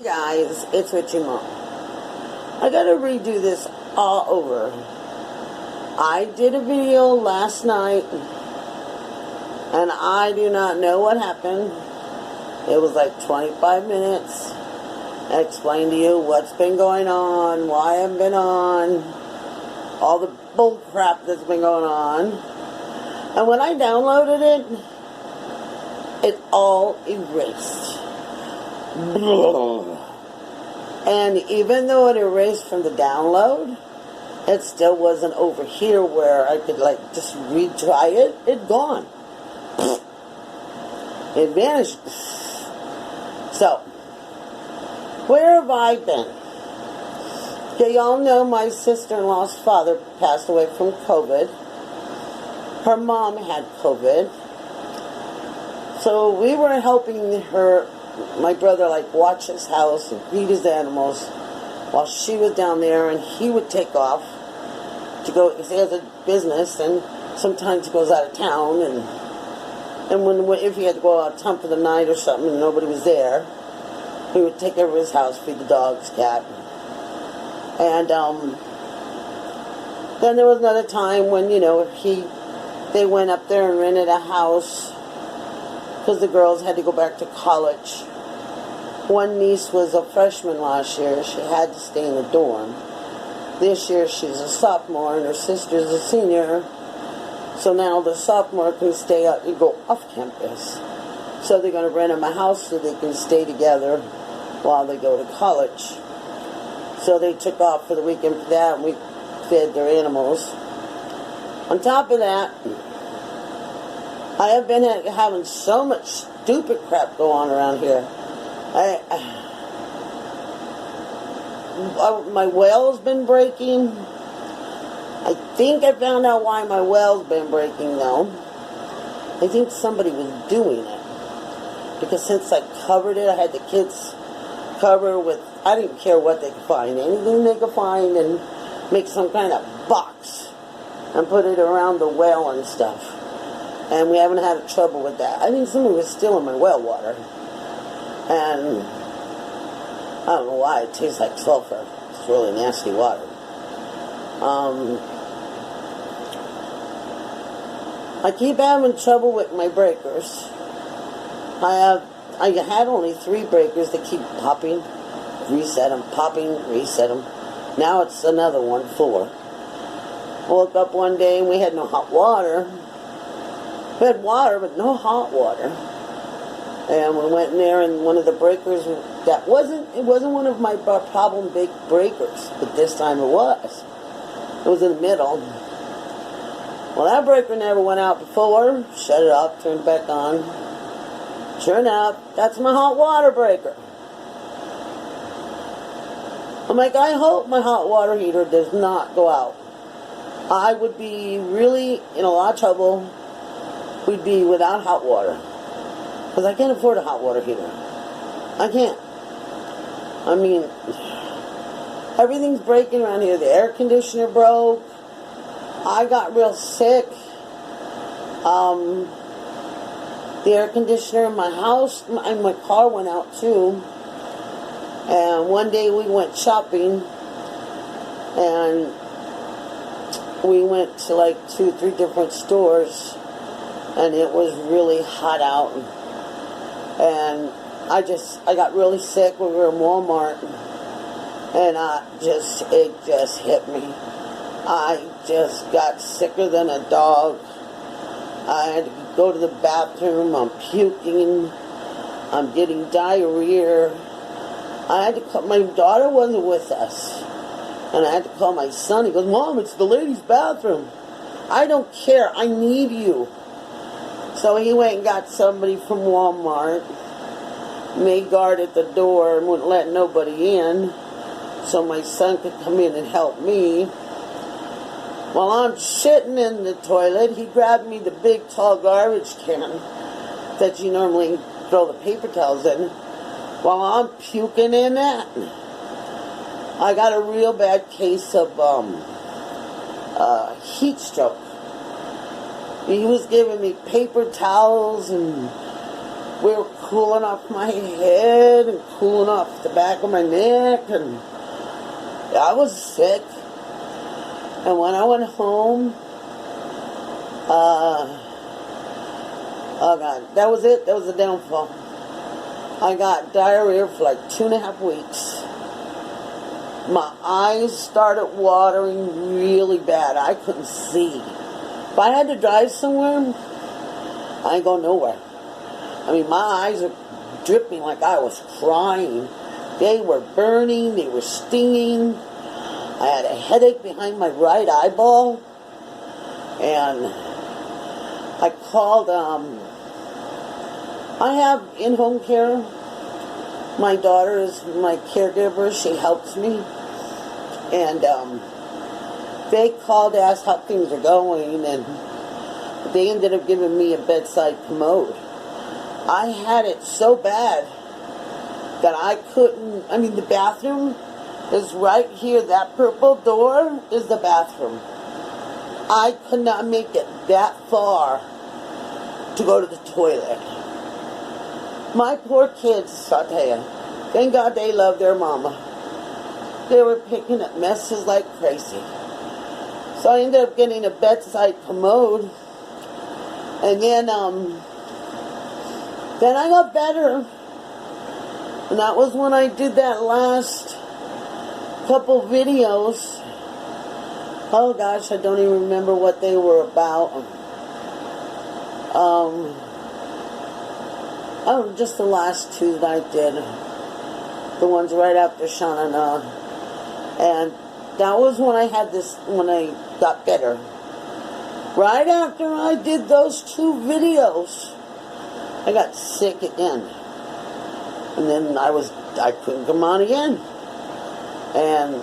Guys, it's Richie Mom. I gotta redo this all over. I did a video last night and I do not know what happened. It was like 25 minutes. I explained to you what's been going on, why I've been on, all the bull crap that's been going on. And when I downloaded it, it all erased. And even though it erased from the download, it still wasn't over here where I could like just retry it. It gone. It vanished. So, where have I been? Okay, y'all know my sister-in-law's father passed away from COVID. Her mom had COVID. So we were helping her, my brother, like watch his house and feed his animals while she was down there, and he would take off to go, because he has a business and sometimes he goes out of town, and when if he had to go out of town for the night or something and nobody was there, he would take over his house, feed the dogs, cat. And then there was another time when, you know, they went up there and rented a house because the girls had to go back to college. One niece was a freshman last year. She had to stay in the dorm. This year she's a sophomore and her sister's a senior. So now the sophomore can stay out and go off campus. So they're going to rent them a house so they can stay together while they go to college. So they took off for the weekend for that, and we fed their animals. On top of that, I have been having so much stupid crap go on around here. My well's been breaking. I think I found out why my well's been breaking, though. I think somebody was doing it. Because since I covered it, I had the kids cover with, I didn't care what they could find. Anything they could find, and make some kind of box and put it around the well and stuff. And we haven't had trouble with that. I think somebody was stealing my well water. And I don't know why, it tastes like sulfur. It's really nasty water. I keep having trouble with my breakers. I had only 3 breakers that keep popping, reset them, popping, reset them. Now it's another one, 4. Woke up one day and we had no hot water. We had water, but no hot water. And we went in there, and one of the breakers, it wasn't one of my problem big breakers, but this time it was. It was in the middle. Well, that breaker never went out before. Shut it off, turned it back on. Sure enough, that's my hot water breaker. I'm like, I hope my hot water heater does not go out. I would be really in a lot of trouble. We'd be without hot water. Because I can't afford a hot water heater. I can't. I mean, everything's breaking around here. The air conditioner broke. I got real sick. The air conditioner in my house and my car went out too. And one day we went shopping, and we went to like 2 or 3 different stores, and it was really hot out. And I got really sick when we were in Walmart, and it just hit me. I just got sicker than a dog. I had to go to the bathroom. I'm puking. I'm getting diarrhea. I had to call, my daughter wasn't with us, and I had to call my son. He goes, Mom, it's the ladies' bathroom. I don't care. I need you. So he went and got somebody from Walmart. And they guarded the door and wouldn't let nobody in, so my son could come in and help me. While I'm shitting in the toilet, he grabbed me the big, tall garbage can that you normally throw the paper towels in. While I'm puking in that, I got a real bad case of heat stroke. He was giving me paper towels and we were cooling off my head and cooling off the back of my neck, and I was sick. And when I went home, oh God, that was it. That was the downfall. I got diarrhea for like 2.5 weeks. My eyes started watering really bad. I couldn't see. If I had to drive somewhere, I ain't going nowhere. I mean, my eyes are dripping like I was crying. They were burning. They were stinging. I had a headache behind my right eyeball. And I called, I have in-home care. My daughter is my caregiver. She helps me. And they called to ask how things are going, and they ended up giving me a bedside commode. I had it so bad that I couldn't, I mean, the bathroom is right here. That purple door is the bathroom. I could not make it that far to go to the toilet. My poor kids, I'll tell you, thank God they love their mama. They were picking up messes like crazy. So I ended up getting a bedside commode. And then I got better. And that was when I did that last couple videos. Oh gosh, I don't even remember what they were about. Oh, just the last two that I did. The ones right after Shanana. And that was when I had this, when I got better. Right after I did those 2 videos, I got sick again. And then I couldn't come on again. And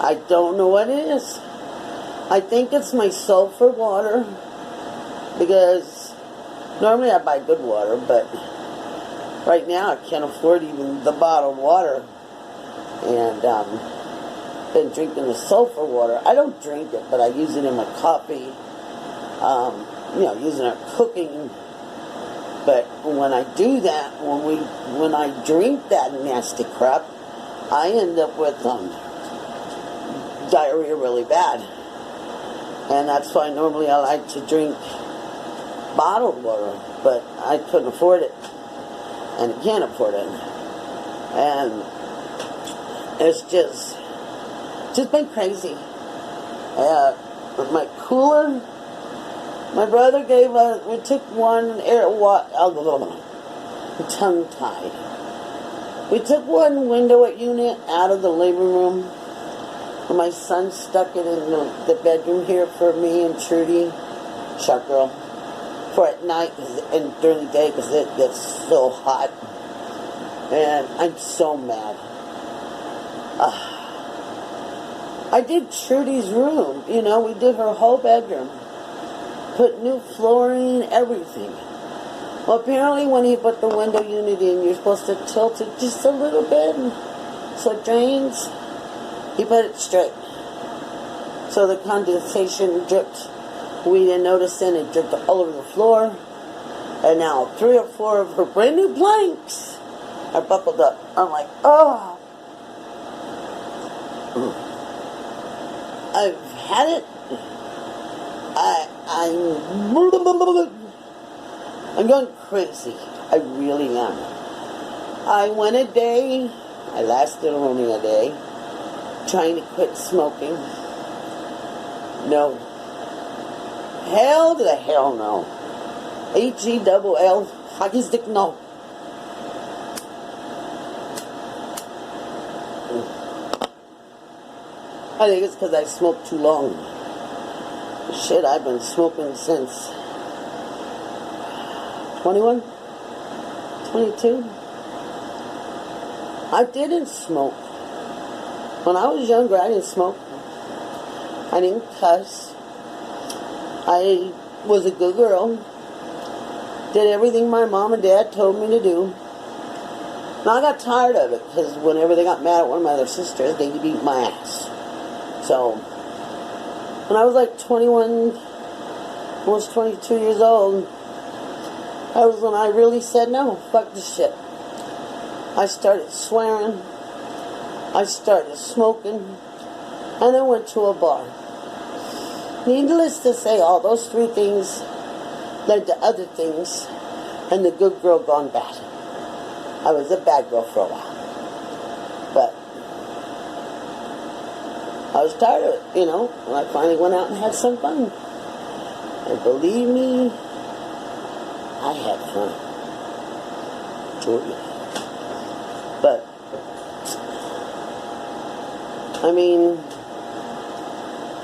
I don't know what it is. I think it's my sulfur water, because normally I buy good water, but right now I can't afford even the bottled water. And been drinking the sulfur water. I don't drink it, but I use it in my coffee. Using it cooking. But when I do that, when I drink that nasty crap, I end up with diarrhea really bad. And that's why normally I like to drink bottled water, but I couldn't afford it, and can't afford it. And it's just been crazy. With my cooler, my brother gave us, we took one tongue-tied. We took one window unit out of the living room. My son stuck it in the bedroom here for me and Trudy, Shark Girl, for at night and during the day because it gets so hot. And I'm so mad. I did Trudy's room. We did her whole bedroom. Put new flooring, everything. Well, apparently when he put the window unit in, you're supposed to tilt it just a little bit so it drains. He put it straight. So the condensation dripped. We didn't notice it. It dripped all over the floor. And now 3 or 4 of her brand new planks are buckled up. I'm like, oh. I've had it. I'm going crazy. I really am. I went a day. I lasted only a day. Trying to quit smoking. No. Hell to the hell no. H-E-double-L, hockey stick, no. I think it's because I smoked too long. Shit, I've been smoking since 21? 22? I didn't smoke. When I was younger, I didn't smoke. I didn't cuss. I was a good girl. Did everything my mom and dad told me to do. And I got tired of it, because whenever they got mad at one of my other sisters, they beat my ass. So, when I was like 21, almost 22 years old, That was when I really said, no, fuck this shit. I started swearing. I started smoking. And I went to a bar. Needless to say, all those three things led to other things. And the good girl gone bad. I was a bad girl for a while. But I was tired of it, you know. And I finally went out and had some fun. And believe me, I had fun. Jordan. But, I mean,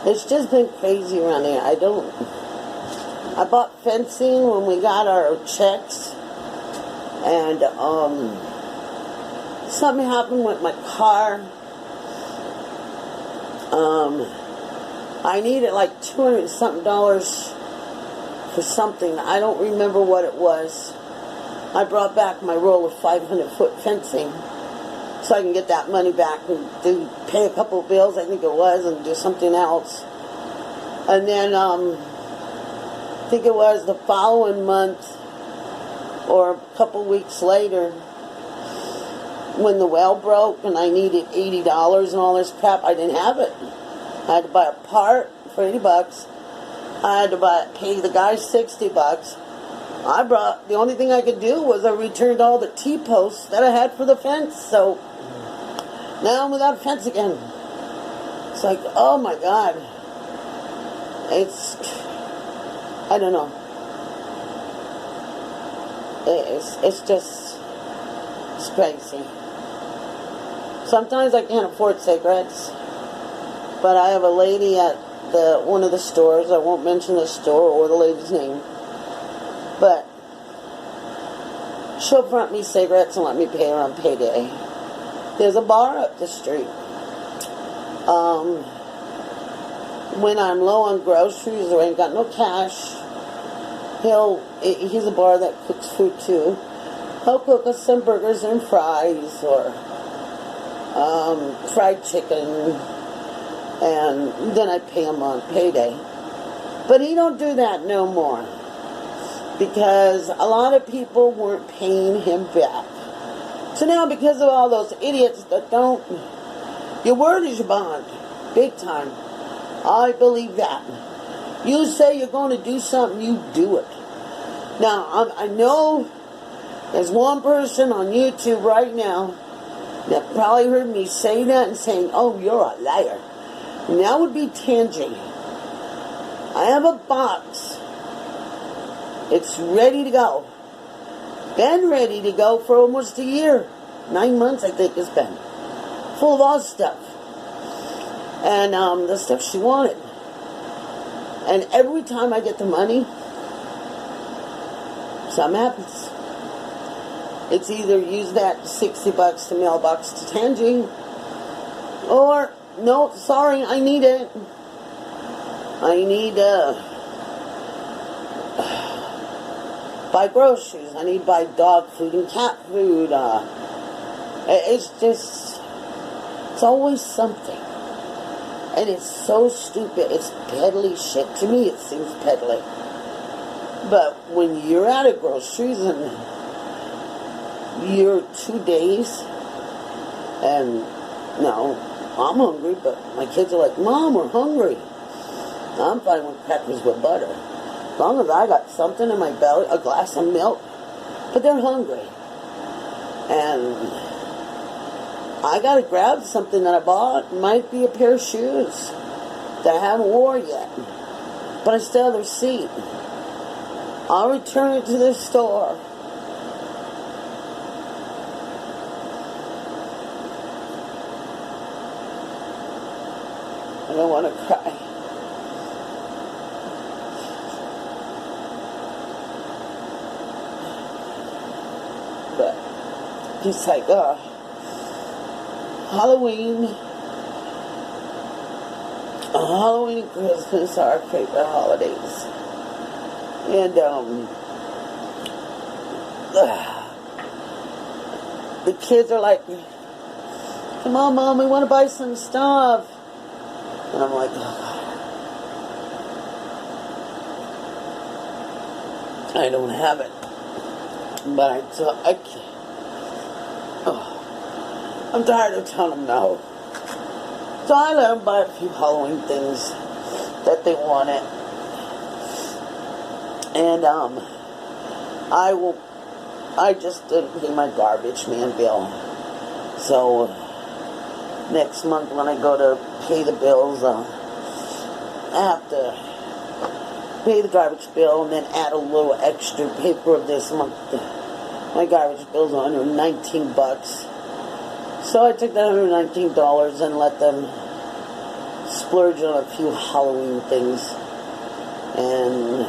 it's just been crazy around here. I bought fencing when we got our checks. And, something happened with my car. I needed like $200 something for something. I don't remember what it was. I brought back my roll of 500-foot fencing so I can get that money back and pay a couple of bills, I think it was, and do something else. And then, I think it was the following month or a couple weeks later, when the well broke and I needed $80 and all this crap, I didn't have it. I had to buy a part for $80. I had to pay the guy $60. The only thing I could do was I returned all the T-posts that I had for the fence. So now I'm without a fence again. It's like, oh my God. I don't know. It's crazy. Sometimes I can't afford cigarettes, but I have a lady at one of the stores. I won't mention the store or the lady's name, but she'll front me cigarettes and let me pay her on payday. There's a bar up the street. When I'm low on groceries or ain't got no cash, he's a bar that cooks food too. He'll cook us some burgers and fries or fried chicken, and then I pay him on payday. But he don't do that no more because a lot of people weren't paying him back. So now, because of all those idiots that don't, your word is your bond, big time. I believe that. You say you're going to do something, you do it. Now, I know there's one person on YouTube right now that probably heard me say that and saying, oh, you're a liar. And that would be Tangy. I have a box. It's ready to go. Been ready to go for almost a year. 9 months, I think it's been. Full of all stuff. And the stuff she wanted. And every time I get the money, something happens. It's either use that $60 to mailbox to Tangy, or, no, sorry, I need it. I need buy groceries. I need to buy dog food and cat food. It's just, it's always something. And it's so stupid. It's peddly shit. To me, it seems peddly. But when you're out of groceries and you're 2 days, and no, I'm hungry, but my kids are like, Mom, we're hungry. I'm fine with crackers with butter. As long as I got something in my belly, a glass of milk. But they're hungry. And I gotta grab something that I bought. It might be a pair of shoes that I haven't worn yet. But I still have the receipt. I'll return it to the store. I don't want to cry. But it's like, Halloween and Christmas are our favorite holidays. And, the kids are like, come on, Mom, we want to buy some stuff. And I'm like, oh, God. I don't have it. But I'm tired of telling them no. So I let them buy a few Halloween things that they wanted. And I just didn't pay my garbage man bill. So next month when I go to pay the bills, I have to pay the garbage bill and then add a little extra paper this month. My garbage bill's $119. So I took that $119 and let them splurge on a few Halloween things. And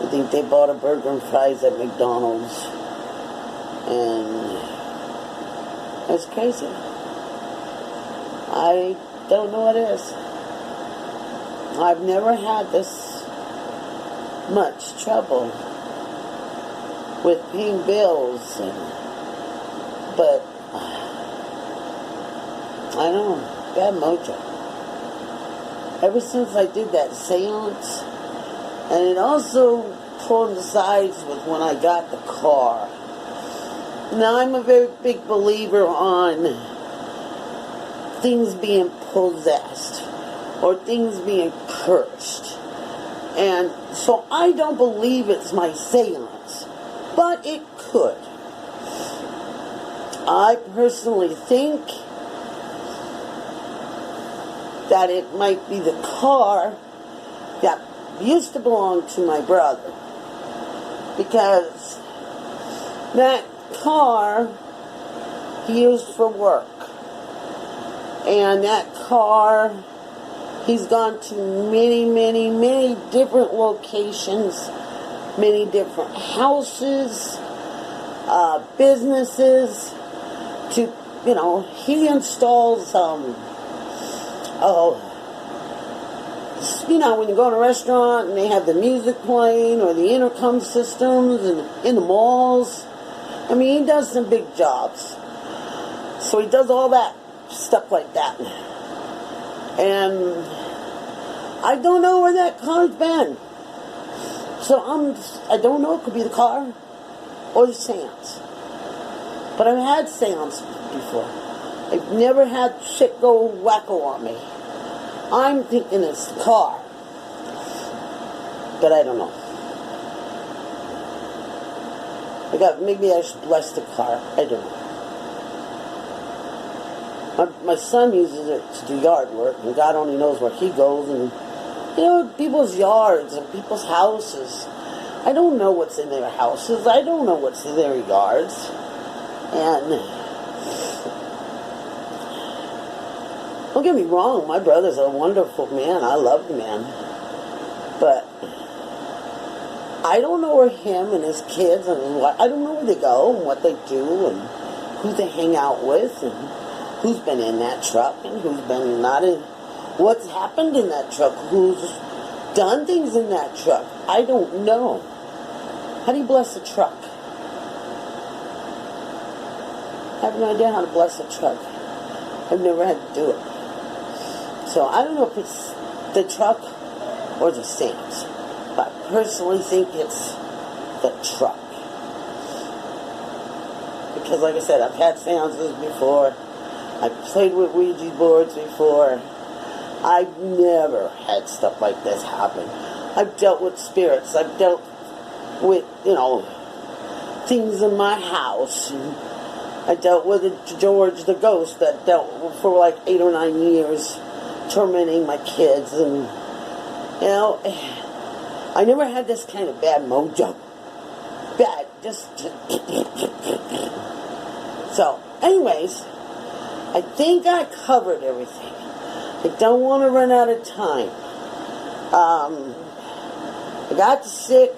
I think they bought a burger and fries at McDonald's. And it's crazy. I don't know what it is. I've never had this much trouble with paying bills, but I don't know, bad mojo. Ever since I did that seance, and it also coincides with when I got the car. Now, I'm a very big believer on things being possessed or things being cursed. And so I don't believe it's my seance, but it could. I personally think that it might be the car that used to belong to my brother, because that car he used for work, and that car he's gone to many different locations, many different houses, businesses, to, he installs when you go to a restaurant and they have the music playing or the intercom systems and in the malls. I mean, he does some big jobs. So he does all that stuff like that. And I don't know where that car's been. So I don't know, it could be the car or the seance. But I've had seance before. I've never had shit go wacko on me. I'm thinking it's the car. But I don't know. Maybe I should bless the car. I don't know. My son uses it to do yard work, and God only knows where he goes, and people's yards and people's houses. I don't know what's in their houses. I don't know what's in their yards. And don't get me wrong, my brother's a wonderful man. I love the man. But I don't know where him and his kids, I don't know where they go and what they do and who they hang out with and who's been in that truck and who's been not in, what's happened in that truck, who's done things in that truck. I don't know. How do you bless a truck? I have no idea how to bless a truck. I've never had to do it. So I don't know if it's the truck or the seance. But I personally think it's the truck. Because like I said, I've had seances before. I've played with Ouija boards before. I've never had stuff like this happen. I've dealt with spirits. I've dealt with, things in my house. And I dealt with George the ghost that dealt for like 8 or 9 years, tormenting my kids. And, I never had this kind of bad mojo. Bad, just... So, anyways, I think I covered everything. I don't want to run out of time. I got sick.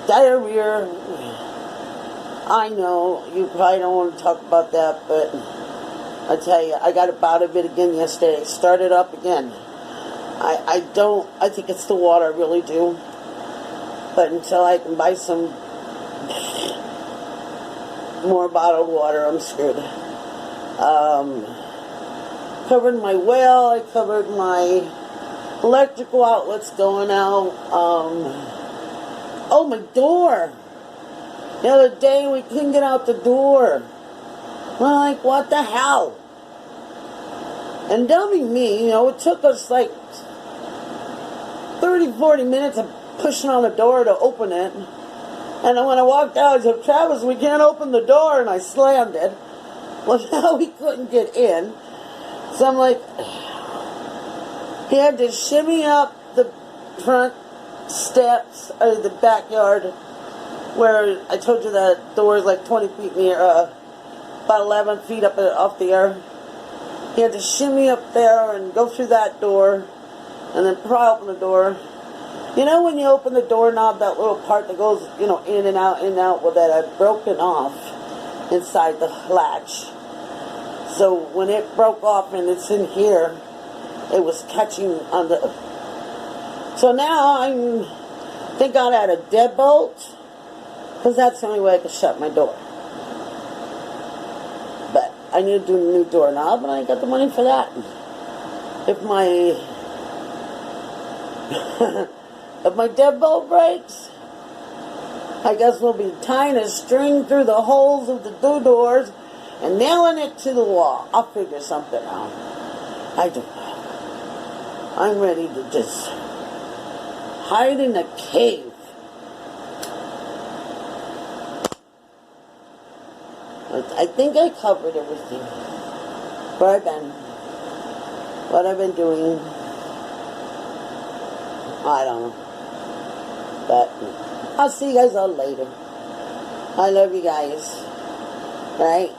Diarrhea. I know you probably don't want to talk about that, but I tell you, I got a bout of it again yesterday. It started up again. I think it's the water, I really do. But until I can buy some more bottled water, I'm screwed. Covered my well, I covered my electrical outlets going out. Oh, my door. The other day we couldn't get out the door. We're like, what the hell? And dummy me, you know, it took us like 30, 40 minutes of pushing on the door to open it. And then when I walked out, I said, Travis, we can't open the door. And I slammed it. Well, now we couldn't get in. So I'm like, he had to shimmy up the front steps of the backyard where I told you that door is like 20 feet near, about 11 feet up off the air. He had to shimmy up there and go through that door and then pry open the door. You know when you open the doorknob, that little part that goes, you know, in and out, well, that had broken off inside the latch. So when it broke off and it's in here, it was catching on the... So now I think I'll add a deadbolt, because that's the only way I can shut my door. But I need to do a new doorknob, and I ain't got the money for that. If my... if my deadbolt breaks, I guess we'll be tying a string through the holes of the two doors and nailing it to the wall. I'll figure something out. I don't know. I'm ready to just hide in a cave. I think I covered everything. Where I've been. What I've been doing. I don't know. But I'll see you guys all later. I love you guys. Right?